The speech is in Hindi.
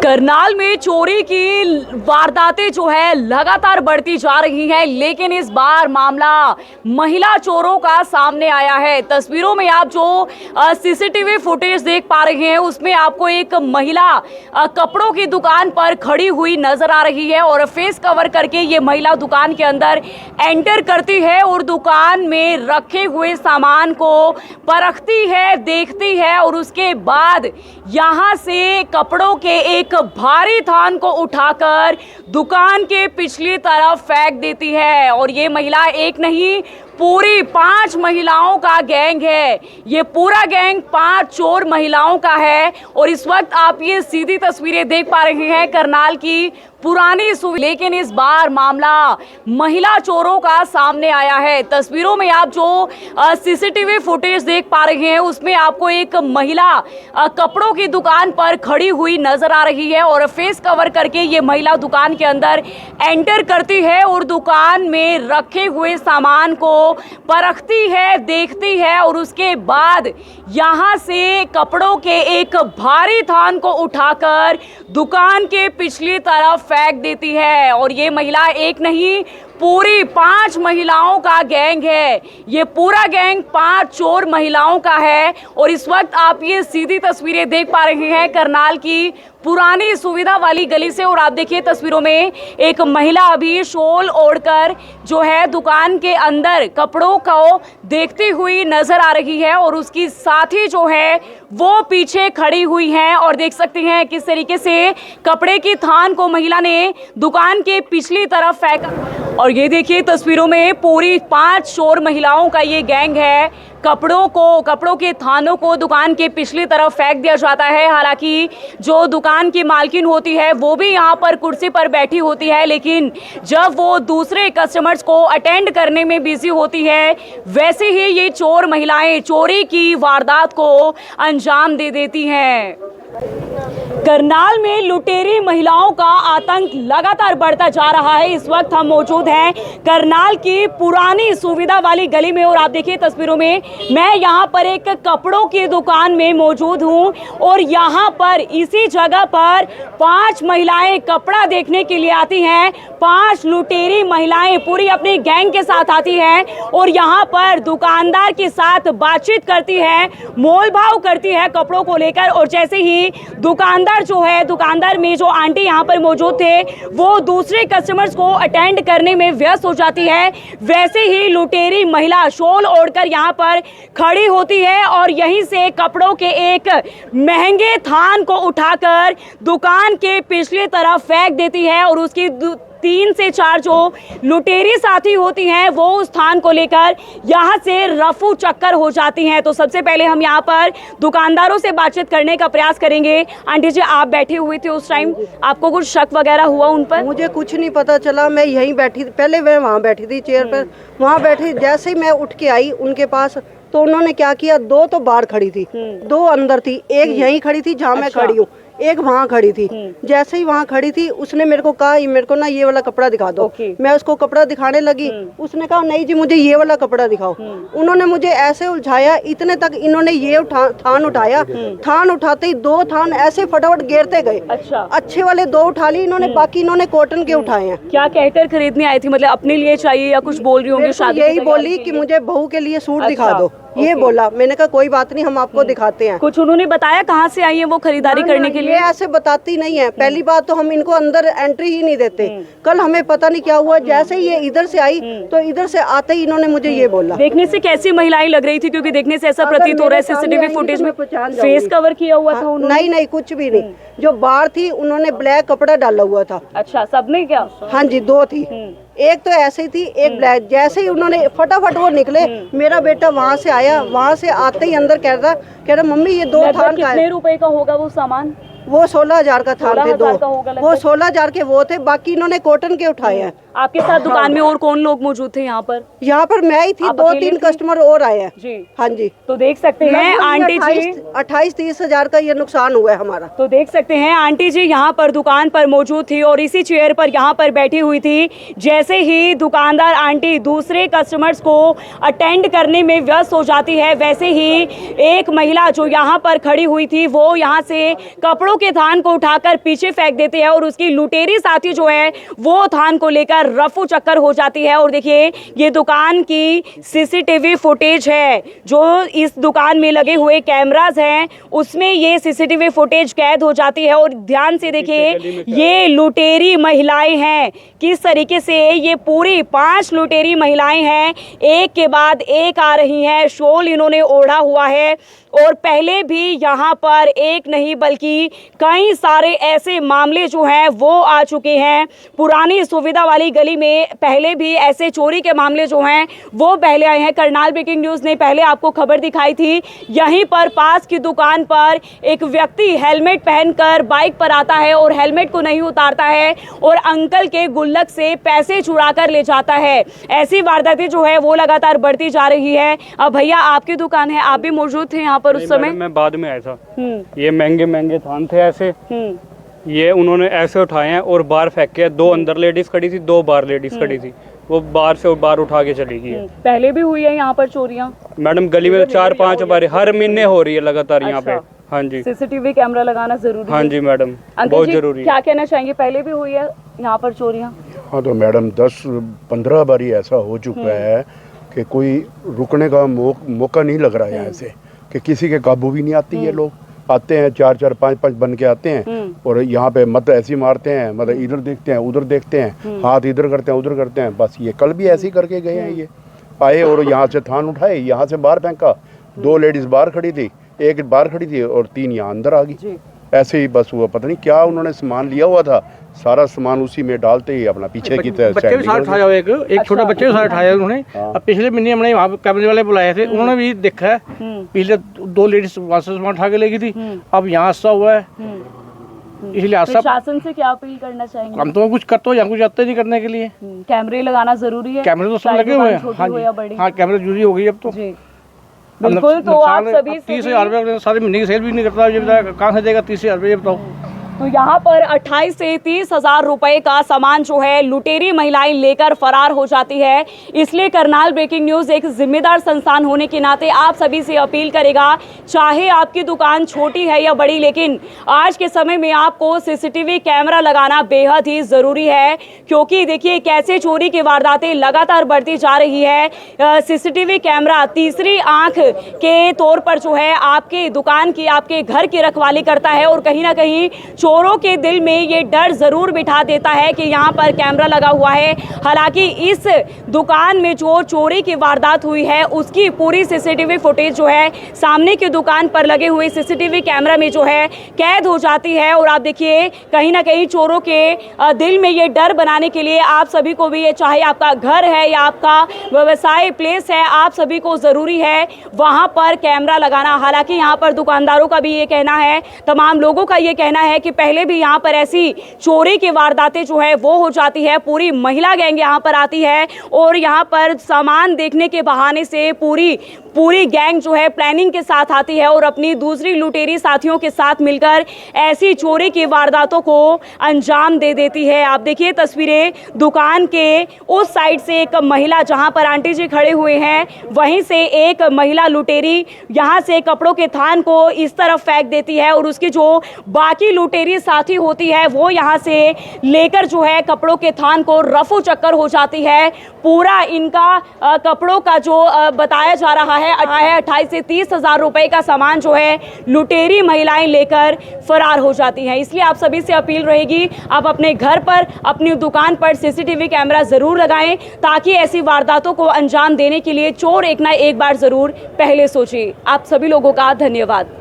करनाल में चोरी की वारदातें जो है लगातार बढ़ती जा रही हैं, लेकिन इस बार मामला महिला चोरों का सामने आया है। तस्वीरों में आप जो सीसीटीवी फुटेज देख पा रहे हैं उसमें आपको एक महिला कपड़ों की दुकान पर खड़ी हुई नजर आ रही है और फेस कवर करके ये महिला दुकान के अंदर एंटर करती है और दुकान में रखे हुए सामान को परखती है, देखती है और उसके बाद यहाँ से कपड़ों के एक भारी थान को उठाकर दुकान के पिछली तरफ फेंक देती है। और ये महिला एक नहीं, पूरी 5 महिलाओं का गैंग है। ये पूरा गैंग 5 चोर महिलाओं का है। और इस वक्त आप ये सीधी तस्वीरें देख पा रहे हैं करनाल की पुरानी सुविधा, लेकिन इस बार मामला महिला चोरों का सामने आया है। तस्वीरों में आप जो सीसीटीवी फुटेज देख पा रहे हैं उसमें आपको एक महिला कपड़ों की दुकान पर खड़ी हुई नजर आ रही है और फेस कवर करके ये महिला दुकान के अंदर एंटर करती है और दुकान में रखे हुए सामान को परखती है, देखती है और उसके बाद यहाँ से कपड़ों के एक भारी थान को उठाकर दुकान के पिछली तरफ फेंक देती है। और ये महिला एक नहीं, पूरी 5 महिलाओं का गैंग है। ये पूरा गैंग 5 चोर महिलाओं का है। और इस वक्त आप ये सीधी तस्वीरें देख पा रहे हैं करनाल की पुरानी सुविधा वाली गली से। और आप देखिए तस्वीरों में एक महिला अभी शॉल ओढ़कर जो है दुकान के अंदर कपड़ों को देखती हुई नजर आ रही है और उसकी साथी जो है वो पीछे खड़ी हुई हैं। और देख सकते हैं किस तरीके से कपड़े की थान को महिला ने दुकान के पिछली तरफ फेंका। और ये देखिए तस्वीरों में पूरी 5 चोर महिलाओं का ये गैंग है। कपड़ों के थानों को दुकान के पिछली तरफ फेंक दिया जाता है। हालांकि जो दुकान की मालकिन होती है वो भी यहाँ पर कुर्सी पर बैठी होती है, लेकिन जब वो दूसरे कस्टमर्स को अटेंड करने में बिजी होती है वैसे ही ये चोर महिलाएं चोरी की वारदात को अंजाम दे देती हैं। करनाल में लुटेरी महिलाओं का आतंक लगातार बढ़ता जा रहा है। इस वक्त हम मौजूद हैं करनाल की पुरानी सुविधा वाली गली में और आप देखिए तस्वीरों में मैं यहाँ पर एक कपड़ों की दुकान में मौजूद हूँ और यहाँ पर इसी जगह पर 5 महिलाएं कपड़ा देखने के लिए आती हैं। 5 लुटेरी महिलाएं पूरी अपनी गैंग के साथ आती हैं और यहाँ पर दुकानदार के साथ बातचीत करती है, मोल भाव करती है कपड़ों को लेकर। और जैसे ही दुकानदार में जो आंटी यहाँ पर मौजूद थे वो दूसरे कस्टमर्स को अटेंड करने में व्यस्त हो जाती है, वैसे ही लुटेरी महिला शॉल ओढ़कर यहाँ पर खड़ी होती है और यहीं से कपड़ों के एक महंगे थान को उठाकर दुकान के पिछली तरफ फेंक देती है। और उसकी 3 से 4 जो लुटेरी साथी होती हैं वो उस स्थान को लेकर यहाँ से रफू चक्कर हो जाती हैं। तो सबसे पहले हम यहाँ पर दुकानदारों से बातचीत करने का प्रयास करेंगे। आंटी जी, आप बैठी हुई थी उस टाइम, आपको कुछ शक वगैरह हुआ उन पर? मुझे कुछ नहीं पता चला, मैं यहीं बैठी थी। पहले मैं वहाँ बैठी थी चेयर पर, वहाँ बैठी। जैसे ही मैं उठ के आई उनके पास तो उन्होंने क्या किया, 2 तो बाहर खड़ी थी, 2 अंदर थी, एक यहीं खड़ी थी जहाँ मैं खड़ी हूँ, एक वहाँ खड़ी थी। जैसे ही वहाँ खड़ी थी उसने मेरे को कहा मेरे को ना ये वाला कपड़ा दिखा दो। मैं उसको कपड़ा दिखाने लगी, उसने कहा नहीं जी मुझे ये वाला कपड़ा दिखाओ। उन्होंने मुझे ऐसे उलझाया, इतने तक इन्होंने ये थान उठाया। थान उठाते ही 2 थान ऐसे फटाफट गिरते गए। अच्छा, अच्छे वाले 2 उठा लिए इन्होंने, बाकी इन्होंने कॉटन के उठाए हैं। क्या कहकर खरीदने आई थी, मतलब अपने लिए चाहिए या कुछ बोल रही होंगी शादी? यही बोली कि मुझे बहू के लिए सूट दिखा दो, ये बोला। मैंने कहा कोई बात नहीं, हम आपको दिखाते हैं। कुछ उन्होंने बताया कहाँ से आई है वो खरीदारी करने के लिए? ये ऐसे बताती नहीं है। पहली बात तो हम इनको अंदर एंट्री ही नहीं देते। कल हमें पता नहीं क्या हुआ, जैसे ही ये इधर से आई तो इधर से आते ही इन्होंने मुझे ये बोला। देखने से कैसी महिलाएं लग रही थी, क्योंकि देखने से ऐसा प्रतीत हो रहा है सीसीटीवी फुटेज में फेस कवर किया हुआ था उन्होंने? नहीं, कुछ भी नहीं। जो बाहर थी उन्होंने ब्लैक कपड़ा डाला हुआ था। अच्छा, सबने क्या? हाँ जी, 2 थी, एक तो ऐसे ही थी, एक ब्लैक। जैसे ही उन्होंने फटाफट वो निकले, मेरा बेटा वहाँ से आया, वहाँ से आते ही अंदर कह रहा मम्मी ये 2 थान का है। कितने रुपए का होगा वो सामान? वो 16,000 का थान थे 2, वो 16,000 के वो थे, बाकी इन्होंने कॉटन के उठाए हैं। आपके साथ दुकान में और कौन लोग मौजूद थे यहाँ पर? यहाँ पर मैं ही थी, 2-3 कस्टमर और आए हैं जी। हाँ जी, तो देख सकते हैं आंटी जी 28-30 हजार का ये नुकसान हुआ है हमारा। तो देख सकते हैं आंटी जी यहाँ पर दुकान पर मौजूद थी और इसी चेयर पर यहाँ पर बैठी हुई थी। जैसे ही दुकानदार आंटी दूसरे कस्टमर्स को अटेंड करने में व्यस्त हो जाती है, वैसे ही एक महिला जो यहाँ पर खड़ी हुई थी वो यहाँ से कपड़ों के थान को उठाकर पीछे फेंक देते हैं और उसकी लुटेरी साथी जो है वो थान को लेकर रफू चक्कर हो जाती है। और देखिए ये दुकान की सीसीटीवी फुटेज है, जो इस दुकान में लगे हुए कैमरास हैं उसमें ये सीसीटीवी फुटेज कैद हो जाती है। और ध्यान से देखिए ये लुटेरी महिलाएं हैं, किस तरीके से ये पूरी 5 लुटेरी महिलाएं हैं, एक के बाद एक आ रही हैं, शॉल इन्होंने ओढ़ा हुआ है। और पहले भी यहाँ पर एक नहीं बल्कि कई सारे ऐसे मामले जो हैं वो आ चुके हैं। पुरानी सुविधा वाली गली में पहले भी ऐसे चोरी के मामले जो हैं वो पहले आए हैं। करनाल ब्रेकिंग न्यूज़ ने पहले आपको खबर दिखाई थी, यहीं पर पास की दुकान पर एक व्यक्ति हेलमेट पहनकर बाइक पर आता है और हेलमेट को नहीं उतारता है और अंकल के गुल्लक से पैसे चुरा कर ले जाता है। ऐसी वारदातें जो है वो लगातार बढ़ती जा रही है। अब भैया आपकी दुकान है, आप भी मौजूद थे यहाँ पर उस समय? मैं बाद में आया था। ये महंगे महंगे थान थे ऐसे, ये उन्होंने ऐसे उठाए हैं और बाहर फेंके। 2 अंदर लेडीज खड़ी थी, 2 बाहर लेडीज खड़ी थी, वो बाहर से बाहर उठा के चली गई। पहले भी हुई है यहाँ पर चोरियाँ मैडम? गली में 4-5 बार हर महीने हो रही है लगातार यहाँ पे। हाँ जी, सीसीटीवी कैमरा लगाना जरूरी है। हाँ जी मैडम, बहुत जरूरी है। क्या कहना चाहेंगे, पहले भी हुई है यहाँ पर चोरियाँ? हाँ तो मैडम 10-15 बार ऐसा हो चुका है कि कोई रुकने का मौका नहीं लग रहा है यहाँ से, कि किसी के काबू भी नहीं आती है। लोग आते हैं 4-4, 5-5 बन के आते हैं और यहाँ पे मत ऐसी मारते हैं, मतलब इधर देखते हैं उधर देखते हैं, हाथ इधर करते हैं उधर करते हैं। बस ये कल भी ऐसे ही करके गए हैं। ये आए और यहाँ से थान उठाए, यहाँ से बाहर फेंका। 2 लेडीज बाहर खड़ी थी, एक बाहर खड़ी थी और 3 यहाँ अंदर आ गई। ऐसे ही बस हुआ, पता नहीं क्या उन्होंने सामान लिया हुआ था, सारा सामान उसी में डालते ही अपना पीछे की तरफ बच्चे भी साथ उठाया, एक छोटा बच्चे भी साथ उठाया उन्होंने। अब पिछले महीने हमने वहाँ कैमरे वाले बुलाए थे, उन्होंने भी देखा है। पहले 2 लेडीज वहाँ से सामान उठा के ले गई थी, अब यहाँ ऐसा हुआ है। इसलिए आज सब प्रशासन से क्या अपील करना चाहेंगे? हम तो कुछ करते हो यहाँ कुछ जाते नहीं करने के लिए। कैमरे लगाना जरूरी है, कैमरे तो सब लगे हुए हैं। हाँ कैमरे जरूरी हो गई अब तो। बिल्कुल, तो आप सभी 30,000 रुपये सारे महीने की सेल भी नहीं करता, ये बताया कहाँ से देगा 30,000 रुपये, ये बताओ। तो यहाँ पर 28 से 30,000 रुपए का सामान जो है लुटेरी महिलाएं लेकर फरार हो जाती है। इसलिए करनाल ब्रेकिंग न्यूज़ एक जिम्मेदार संस्थान होने के नाते आप सभी से अपील करेगा, चाहे आपकी दुकान छोटी है या बड़ी, लेकिन आज के समय में आपको सीसीटीवी कैमरा लगाना बेहद ही ज़रूरी है। क्योंकि देखिए कैसे चोरी की वारदातें लगातार बढ़ती जा रही है। सीसीटीवी कैमरा तीसरी आंख के तौर पर जो है आपके दुकान की, आपके घर की रखवाली करता है और कहीं ना कहीं चोरों के दिल में ये डर जरूर बिठा देता है कि यहाँ पर कैमरा लगा हुआ है। हालांकि इस दुकान में जो चोरी की वारदात हुई है उसकी पूरी सीसीटीवी फुटेज जो है सामने की दुकान पर लगे हुए सीसीटीवी कैमरा में जो है कैद हो जाती है। और आप देखिए कहीं ना कहीं चोरों के दिल में ये डर बनाने के लिए आप सभी को भी, ये चाहे आपका घर है या आपका व्यवसाय प्लेस है, आप सभी को ज़रूरी है वहाँ पर कैमरा लगाना। हालांकि यहाँ पर दुकानदारों का भी ये कहना है, तमाम लोगों का ये कहना है कि पहले भी यहाँ पर ऐसी चोरी की वारदातें जो है वो हो जाती है। पूरी महिला गैंग यहाँ पर आती है और यहाँ पर सामान देखने के बहाने से पूरी गैंग जो है प्लानिंग के साथ आती है और अपनी दूसरी लुटेरी साथियों के साथ मिलकर ऐसी चोरी की वारदातों को अंजाम दे देती है। आप देखिए तस्वीरें, दुकान के उस साइड से एक महिला, जहाँ पर आंटी जी खड़े हुए हैं, वहीं से एक महिला लुटेरी यहाँ से कपड़ों के थान को इस तरफ फेंक देती है और उसकी जो बाकी लुटेरी साथी होती है वो यहाँ से लेकर जो है कपड़ों के थान को रफू चक्कर हो जाती है। पूरा इनका कपड़ों का जो बताया जा रहा है 28 से 30,000 रुपए का सामान जो है लुटेरी महिलाएं लेकर फरार हो जाती हैं। इसलिए आप सभी से अपील रहेगी, आप अपने घर पर, अपनी दुकान पर सीसीटीवी कैमरा जरूर लगाएं ताकि ऐसी वारदातों को अंजाम देने के लिए चोर एक ना एक बार जरूर पहले सोचे। आप सभी लोगों का धन्यवाद।